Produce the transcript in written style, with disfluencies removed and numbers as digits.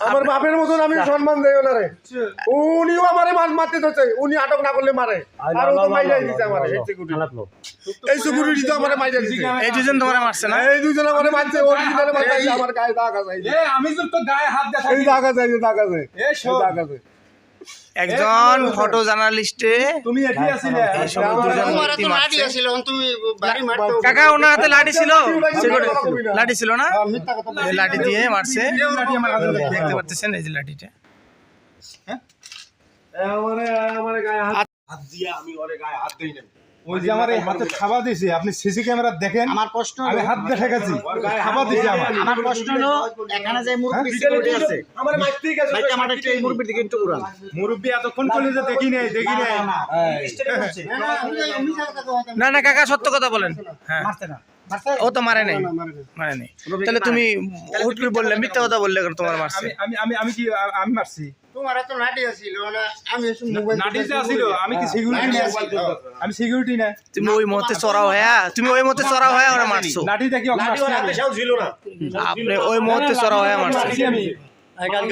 আমার বাপের মতন আমি সম্মান দেই ওনারে। উনিও আমারে মারতে ধরছে, উনি আটক না করলে মারে। আর ও তো মাইরাই দিছে আমারে। এই সিকিউরিটি তো আমারে মাইরা দিছে। এই দুজন তোমারে মারছে না? এই দুজন আমারে মারছে, অরিজিনালে মারছে, আমার গায়ে দাগ আছে। আমি তো গায়ে হাত দেখাই। এই দাগ আছে, এই দাগ আছে। এই দাগ আছে। একজন ফটো জার্নালিস্টে তুমি এটি আছিলে। তোমার তো লাঠি আছিল, তুমি বাড়ি মারতে। কাকা ওনার হাতে লাঠি ছিল, লাঠি ছিল না? এই লাঠি দিয়ে মারছে, দেখতে পাচ্ছেন এই যে লাঠিটা। আমারে গায়ে হাত দিয়ে আমি ওরে গায়ে হাত দেই না। ওই যে আমার এই হাতে থাবা দিয়েছে, আপনি সিসি ক্যামেরা দেখেন। আমার প্রশ্ন আমি হাত দেখে গেছি, থাবা দিয়েছে আমার প্রশ্ন হলো এখানে যে মুরব্বি সিকিউরিটি আছে, আমারে মারতেই গেছে। ভাই আমার একটু এই মুরব্বির দিকে একটু ঘুরান। মুরব্বি এতক্ষণ করলে যে দেখি নাই। না না কাকা সত্য কথা বলেন। হ্যাঁ মারতে না, ও তো মারে নাই, মারে নাই। তাহলে তুমি হুট করে বললে, মিথ্যা কথা বললে কেন তোমার মারছে? আমি কি আমি মারছি? তোমার তো লাঠি আছিল না, আমি মোবাইল নাটি যে আছিল, আমি কি সিকিউরিটি না? আমি সিকিউরিটি না। তুমি ওই মুহূর্তে চড়া হয়ে ওরা মারছো। লাঠি দেখি লাঠি ওর হাতে ছিল না। আপনি ওই মুহূর্তে চড়া হয়ে মারছো। আমি